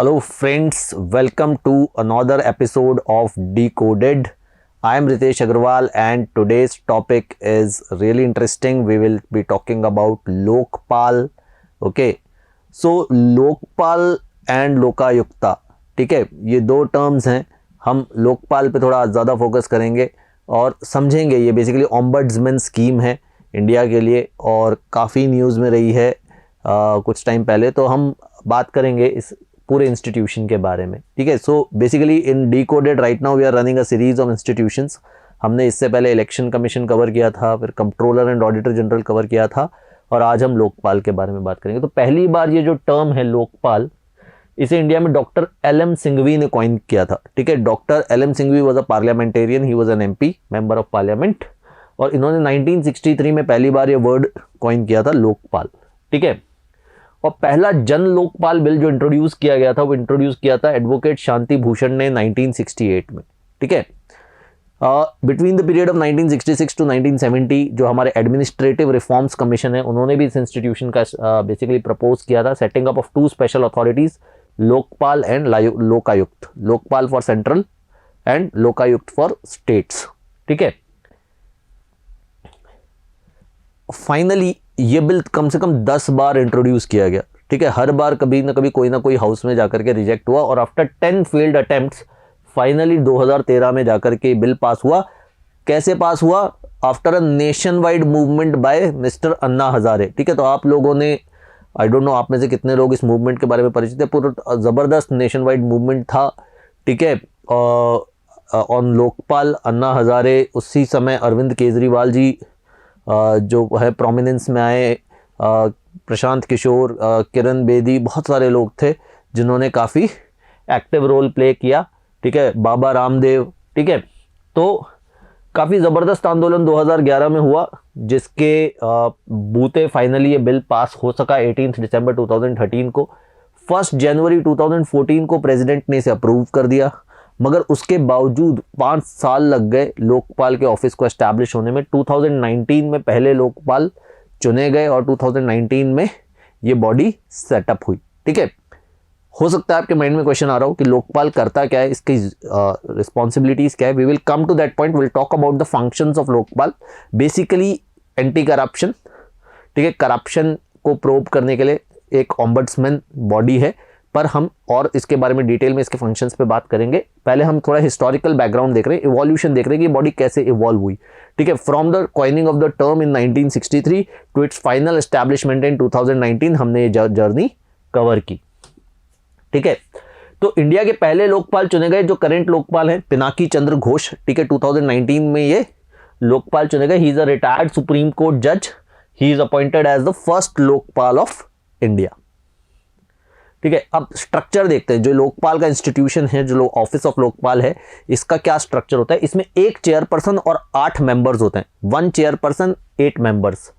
Hello friends, welcome to another episode of Decoded. I am Ritesh Agarwal and today's topic is really interesting. We will be talking about Lokpal. Okay, so Lokpal and Lokayukta, ठीक है, ये दो terms हैं. हम लोकपाल पे थोड़ा ज़्यादा focus करेंगे और समझेंगे. ये बेसिकली ऑम्बड्समैन स्कीम है इंडिया के लिए और काफ़ी न्यूज़ में रही है कुछ टाइम पहले. तो हम बात करेंगे इस पूरे इंस्टीट्यूशन के बारे में. ठीक है, so basically in decoded right now we are running a series of institutions. हमने इससे पहले इलेक्शन कमीशन कवर किया था, फिर controller and auditor general cover किया था और आज हम लोकपाल के बारे में बात करेंगे. तो पहली बार ये जो टर्म है लोकपाल, इसे इंडिया में डॉक्टर एल.एम. सिंघवी ने कॉइन किया था. ठीक है, doctor LM. Singhvi was a parliamentarian, he was an MP, member of Parliament, और इन्होंने 1963 में पहली बार ये वर्ड कॉइन किया था लोकपाल. ठीक है, और पहला जन लोकपाल बिल जो इंट्रोड्यूस किया गया था वो इंट्रोड्यूस किया था एडवोकेट शांति भूषण ने 1968 में. ठीक है, between the period of 1966 to 1970 जो हमारे एडमिनिस्ट्रेटिव रिफॉर्म्स कमीशन है उन्होंने भी इस इंस्टीट्यूशन का बेसिकली प्रपोज किया था. Setting up of two special authorities, Lokpal and Lokayukta. Lokpal for central and Lokayukta for states. ठीक है, फाइनली ये बिल कम से कम 10 बार इंट्रोड्यूस किया गया. ठीक है, हर बार कभी ना कभी कोई ना कोई हाउस में जाकर के रिजेक्ट हुआ और आफ्टर 10 फेल्ड अटेम्प्ट्स फाइनली 2013 में जाकर के बिल पास हुआ. कैसे पास हुआ? After a nationwide movement by mister Anna Hazare. ठीक है, तो आप लोगों ने, आई डोंट नो आप में से कितने लोग इस मूवमेंट के बारे में परिचित है. पूरा ज़बरदस्त नेशन वाइड मूवमेंट था. ठीक है, ऑन लोकपाल. अन्ना हजारे, उसी समय अरविंद केजरीवाल जी जो है प्रोमिनेंस में आए, प्रशांत किशोर, किरण बेदी, बहुत सारे लोग थे जिन्होंने काफ़ी एक्टिव रोल प्ले किया. ठीक है, बाबा रामदेव. ठीक है, तो काफ़ी ज़बरदस्त आंदोलन 2011 में हुआ जिसके बूते फाइनली ये बिल पास हो सका 18 दिसंबर 2013 को. 1 जनवरी 2014 को प्रेसिडेंट ने इसे अप्रूव कर दिया, मगर उसके बावजूद 5 साल लग गए लोकपाल के ऑफिस को एस्टैब्लिश होने में. 2019 में पहले लोकपाल चुने गए और 2019 में ये बॉडी सेटअप हुई. ठीक है, हो सकता है आपके माइंड में क्वेश्चन आ रहा हो कि लोकपाल करता क्या है, इसकी रिस्पॉन्सिबिलिटीज क्या है. We will come to that point. Will talk about the functions of Lokpal. Basically anti corruption. ठीक है, करप्शन को प्रोब करने के लिए एक ऑम्बड्समैन बॉडी है, पर हम और इसके बारे में डिटेल में इसके फंक्शंस पे बात करेंगे. पहले हम थोड़ा हिस्टोरिकल बैकग्राउंड देख रहे हैं, इवोल्यूशन देख रहे हैं कि ये बॉडी कैसे इवॉल्व हुई. ठीक है, from the coining of the term in 1963 to its final establishment in 2019 हमने ये जर्नी कवर की. ठीक है, तो इंडिया के पहले लोकपाल चुने गए जो करंट लोकपाल हैं, पिनाकी चंद्र घोष. ठीक है, 2019 में ये लोकपाल चुने गए. He is a retired supreme court जज. He is appointed as the first Lokpal of India. ठीक है, अब स्ट्रक्चर देखते हैं. जो लोकपाल का इंस्टीट्यूशन है, जो ऑफिस ऑफ लोकपाल है, इसका क्या स्ट्रक्चर होता है. इसमें एक चेयरपर्सन और 8 मेंबर्स होते हैं. 1 चेयरपर्सन 8 मेंबर्स.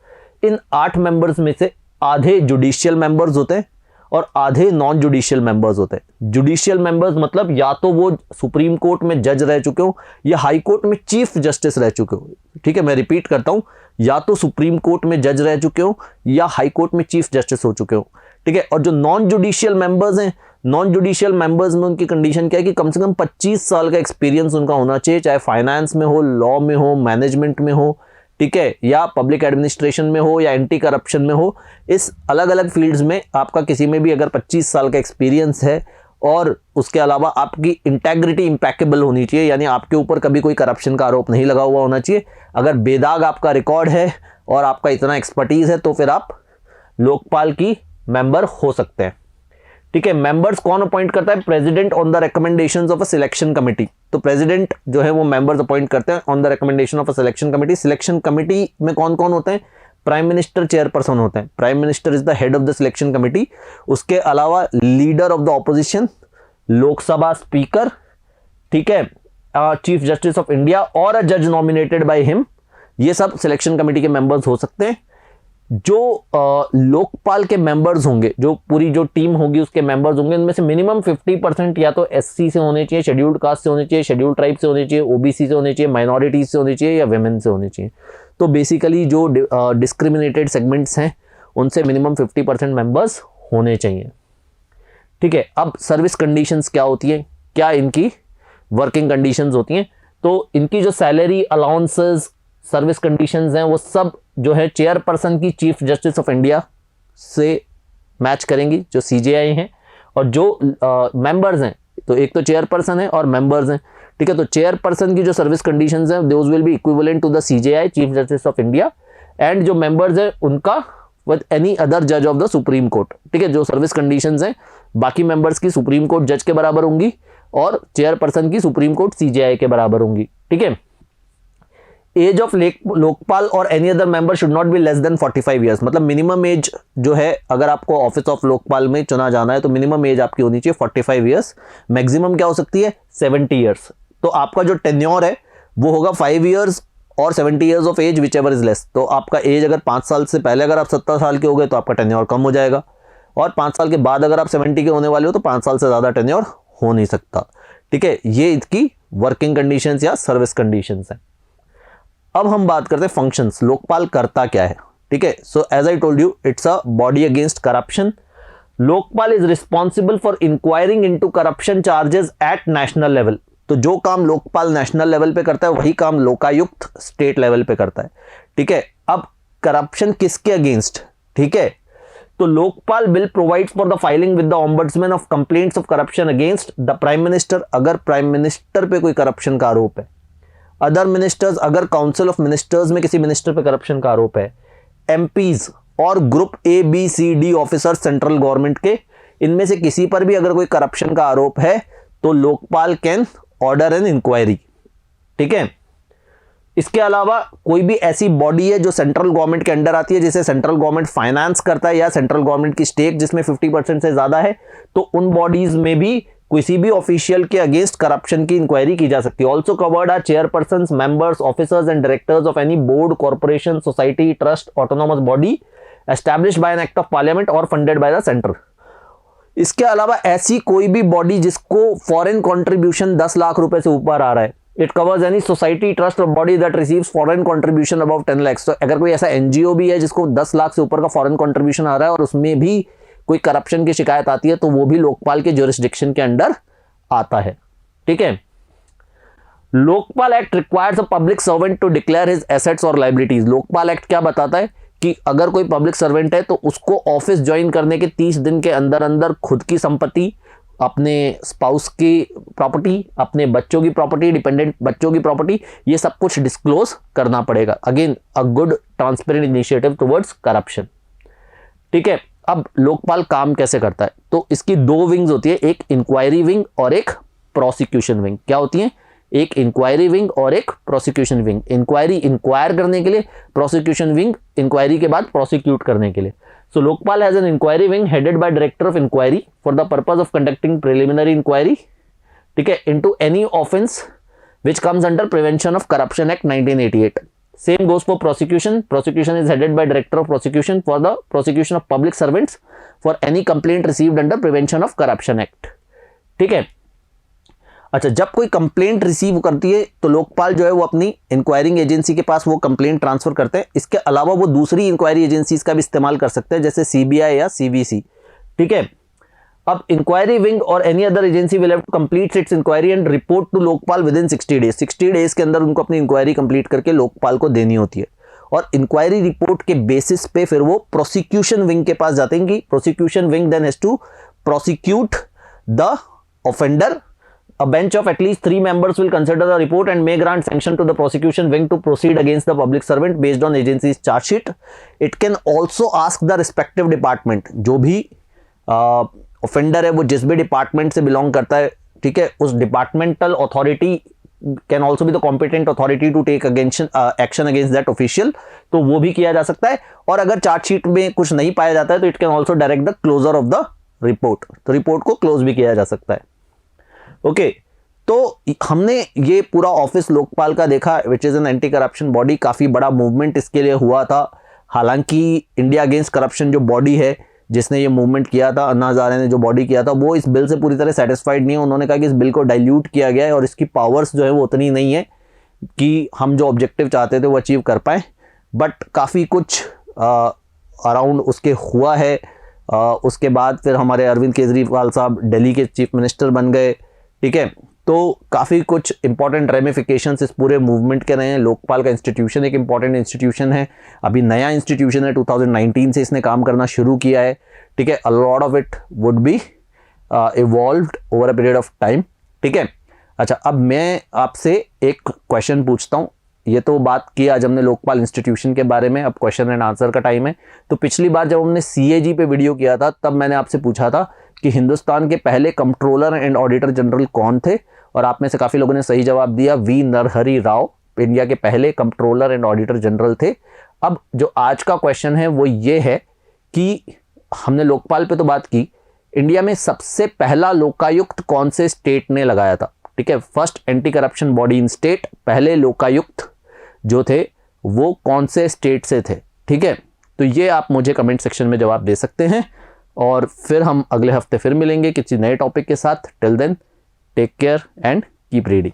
इन 8 मेंबर्स में से आधे जुडिशियल मेंबर्स होते हैं और आधे नॉन जुडिशियल मेंबर्स होते हैं. जुडिशियल मेंबर्स मतलब या तो वो सुप्रीम कोर्ट में जज रह चुके हो या हाई कोर्ट में चीफ जस्टिस रह चुके हो. ठीक है, मैं रिपीट करता हूं, या तो सुप्रीम कोर्ट में जज रह चुके हो या हाई कोर्ट में चीफ जस्टिस हो चुके हो. ठीक है, और जो नॉन जुडिशियल मेंबर्स हैं, नॉन जुडिशियल मेंबर्स में उनकी कंडीशन क्या है कि कम से कम 25 साल का एक्सपीरियंस उनका होना चाहिए, चाहे फाइनेंस में हो, लॉ में हो, मैनेजमेंट में हो. ठीक है, या पब्लिक एडमिनिस्ट्रेशन में हो या एंटी करप्शन में हो. इस अलग अलग फील्ड्स में आपका किसी में भी अगर 25 साल का एक्सपीरियंस है और उसके अलावा आपकी इंटेग्रिटी इम्पैकेबल होनी चाहिए, यानी आपके ऊपर कभी कोई करप्शन का आरोप नहीं लगा हुआ होना चाहिए. अगर बेदाग आपका रिकॉर्ड है और आपका इतना एक्सपर्टीज है तो फिर आप लोकपाल की मेंबर हो सकते हैं. ठीक है, मेंबर्स कौन अपॉइंट करता है? President on the recommendations of a selection committee. तो प्रेसिडेंट जो है वो मेंबर्स अपॉइंट करते हैं on the recommendation of a selection committee. Selection committee में कौन कौन होते हैं? प्राइम मिनिस्टर चेयरपर्सन होते हैं. Prime minister is the head of the selection committee. उसके अलावा leader of the opposition, Lok Sabha speaker, ठीक है, चीफ जस्टिस ऑफ इंडिया और अ जज नॉमिनेटेड बाय हिम, ये सब सिलेक्शन कमिटी के मेंबर्स हो सकते हैं. जो लोकपाल के मेंबर्स होंगे, जो पूरी जो टीम होगी उसके मेंबर्स होंगे, उनमें से मिनिमम 50% या तो एससी से होने चाहिए, शेड्यूल्ड कास्ट से होने चाहिए, शेड्यूल्ड ट्राइब से होने चाहिए, ओबीसी से होने चाहिए, माइनॉरिटीज से होने चाहिए या वेमेन से होने चाहिए. तो बेसिकली जो डिस्क्रिमिनेटेड सेगमेंट्स हैं उनसे मिनिमम 50% मेंबर्स होने चाहिए. ठीक है, अब सर्विस कंडीशंस क्या होती है, क्या इनकी वर्किंग कंडीशंस होती हैं, तो इनकी जो सैलरी अलाउंसेस सर्विस कंडीशंस हैं वो सब जो है चेयरपर्सन की चीफ जस्टिस ऑफ इंडिया से मैच करेंगी, जो सीजेआई हैं, और जो मेंबर्स हैं, तो एक तो चेयरपर्सन है और मेंबर्स हैं, ठीक है। तो चेयरपर्सन की जो सर्विस कंडीशंस हैं those will be equivalent to the CJI chief justice of India, and जो मेंबर्स हैं उनका विद एनी अदर जज ऑफ द सुप्रीम कोर्ट, ठीक है। जो सर्विस कंडीशंस हैं बाकी मेंबर्स की सुप्रीम कोर्ट जज के बराबर होंगी और चेयरपर्सन की सुप्रीम कोर्ट सीजेआई के बराबर होंगी, ठीक है। एज ऑफ लोकपाल और any other member should not be less than 45 years, मतलब मिनिमम एज जो है, अगर आपको ऑफिस ऑफ लोकपाल में चुना जाना है तो मिनिमम एज आपकी होनी चाहिए 45 ईयर्स, मैक्सिमम क्या हो सकती है 70 ईयर्स। तो आपका जो टेन्योर है वो होगा 5 ईयर्स और 70 years of age whichever is less. तो आपका एज अगर 5 साल से पहले अगर आप 70 साल के हो गए तो आपका टेन्योर कम हो जाएगा, और 5 साल के बाद अगर आप 70 के होने वाले हो तो 5 साल से ज़्यादा टेन्योर हो नहीं सकता, ठीक है। ये इसकी वर्किंग कंडीशंस या सर्विस कंडीशंस हैं। अब हम बात करते हैं फंक्शंस, लोकपाल करता क्या है, ठीक है। So as I told you, it's a body against corruption. Lokpal is responsible for inquiring into corruption charges at national level. तो जो काम लोकपाल नेशनल लेवल पे करता है वही काम लोकायुक्त स्टेट लेवल पे करता है, ठीक है। अब करप्शन किसके अगेंस्ट, ठीक है, तो Lokpal bill provides for the filing with the ombudsman of complaints of corruption against the prime minister, अगर प्राइम मिनिस्टर पे कोई करप्शन का आरोप है, अदर मिनिस्टर्स, अगर काउंसिल ऑफ मिनिस्टर्स में किसी मिनिस्टर पे करप्शन का आरोप है, एमपीज और group ABCD officer central government के, इनमें से किसी पर भी अगर कोई करप्शन का आरोप है तो Lokpal can order an inquiry, ठीक है। इसके अलावा कोई भी ऐसी बॉडी है जो सेंट्रल गवर्नमेंट के अंडर आती है, जिसे सेंट्रल गवर्नमेंट फाइनेंस करता है, या सेंट्रल गवर्नमेंट की स्टेक जिसमें 50% से ज्यादा है, तो उन बॉडीज में भी किसी भी ऑफिशियल के अगेंस्ट करप्शन की इंक्वायरी की जा सकती है। Also covered are chairpersons, members, officers and directors of any board, corporation, society, trust, autonomous body established by an act of Parliament और फंडेड बाय द सेंटर। इसके अलावा ऐसी कोई भी बॉडी जिसको फॉरेन कंट्रीब्यूशन 10 लाख रुपए से ऊपर आ रहा है, it covers any society, trust और body that receives foreign contribution above 10 lakh. तो अगर कोई ऐसा एनजीओ भी है जिसको 10 लाख से ऊपर का फॉरेन कंट्रीब्यूशन आ रहा है और उसमें भी कोई करप्शन की शिकायत आती है तो वो भी लोकपाल के ज्यूरिसडिक्शन के अंडर आता है, ठीक है। Lokpal act requires a public servant to declare his assets और लायबिलिटीज। लोकपाल एक्ट क्या बताता है कि अगर कोई पब्लिक सर्वेंट है तो उसको ऑफिस ज्वाइन करने के 30 दिन के अंदर अंदर खुद की संपत्ति, अपने स्पाउस की प्रॉपर्टी, अपने बच्चों की प्रॉपर्टी, डिपेंडेंट बच्चों की प्रॉपर्टी, ये सब कुछ डिस्क्लोज करना पड़ेगा। Again a good transparent initiative towards corruption, ठीक है। अब लोकपाल काम कैसे करता है, तो इसकी 2 विंग्स होती है, एक इंक्वायरी विंग और एक प्रोसिक्यूशन विंग। क्या होती है, एक इंक्वायरी विंग और एक प्रोसिक्यूशन विंग। इंक्वायरी इंक्वायर करने के लिए, प्रोसिक्यूशन विंग इंक्वायरी के बाद प्रोसिक्यूट करने के लिए। So Lokpal has an inquiry wing headed by director of inquiry for the purpose of conducting preliminary inquiry, ठीक है, into any offence which comes under Prevention of Corruption Act 1988. Same goes for prosecution. Prosecution is headed by Director of Prosecution for the prosecution of public servants for any complaint received under Prevention of Corruption Act. ठीक है। अच्छा, जब कोई complaint receive करती है तो लोकपाल जो है वो अपनी इंक्वायरिंग एजेंसी के पास वो कंप्लेंट ट्रांसफर करते हैं। इसके अलावा वो दूसरी इंक्वायरी एजेंसीज का भी इस्तेमाल कर सकते हैं, जैसे CBI या CVC, ठीक है। अब इंक्वायरी विंग और any other agency will have to complete its inquiry and report to Lokpal within 60 days. 60 days के अंदर उनको अपनी इंक्वायरी कंप्लीट करके लोकपाल को देनी होती है, और इंक्वायरी रिपोर्ट के बेसिस पे फिर वो प्रोसिक्यूशन विंग के पास जाते हैं कि prosecution wing then has to prosecute the offender. A bench of at least 3 members will consider the report and may grant sanction to the prosecution wing to proceed against the public servant based on agency's charge sheet. It can also ask the respective department, जो भी offender है वो जिस भी department से belong करता है, ठीक है, उस departmental authority can also be the competent authority to take action against that official, तो वो भी किया जा सकता है। और अगर चार्जशीट में कुछ नहीं पाया जाता है तो it can also direct the closure of the report, तो रिपोर्ट को क्लोज भी किया जा सकता है। ओके, तो हमने ये पूरा ऑफिस लोकपाल का देखा, which is an anti corruption body. काफी बड़ा मूवमेंट इसके लिए हुआ था। हालांकि इंडिया अगेंस्ट करप्शन जो बॉडी है जिसने ये मूवमेंट किया था, अन्ना हजारे ने जो बॉडी किया था, वो इस बिल से पूरी तरह सेटिस्फाइड नहीं है। उन्होंने कहा कि इस बिल को डाइल्यूट किया गया है और इसकी पावर्स जो है वो उतनी नहीं है कि हम जो ऑब्जेक्टिव चाहते थे वो अचीव कर पाए, बट काफ़ी कुछ अराउंड उसके हुआ है। उसके बाद फिर हमारे अरविंद केजरीवाल साहब दिल्ली के चीफ मिनिस्टर बन गए, ठीक है। तो काफ़ी कुछ इंपॉर्टेंट रेमिफिकेशंस इस पूरे मूवमेंट के रहे हैं। लोकपाल का इंस्टीट्यूशन एक इंपॉर्टेंट इंस्टीट्यूशन है, अभी नया इंस्टीट्यूशन है, 2019 से इसने काम करना शुरू किया है, ठीक है। A lot of it would be evolved over a period of time, ठीक है। अच्छा, अब मैं आपसे एक क्वेश्चन पूछता हूँ। ये तो बात की आज हमने लोकपाल इंस्टीट्यूशन के बारे में, अब क्वेश्चन एंड आंसर का टाइम है। तो पिछली बार जब हमने सीएजी पे वीडियो किया था तब मैंने आपसे पूछा था कि हिंदुस्तान के पहले कंट्रोलर एंड ऑडिटर जनरल कौन थे, और आप में से काफ़ी लोगों ने सही जवाब दिया, वी नरहरि राव इंडिया के पहले कंट्रोलर एंड ऑडिटर जनरल थे। अब जो आज का क्वेश्चन है वो ये है कि हमने लोकपाल पे तो बात की, इंडिया में सबसे पहला लोकायुक्त कौन से स्टेट ने लगाया था, ठीक है। First anti corruption body in state, पहले लोकायुक्त जो थे वो कौन से स्टेट से थे, ठीक है। तो ये आप मुझे कमेंट सेक्शन में जवाब दे सकते हैं, और फिर हम अगले हफ्ते फिर मिलेंगे किसी नए टॉपिक के साथ। Till then take care and keep reading.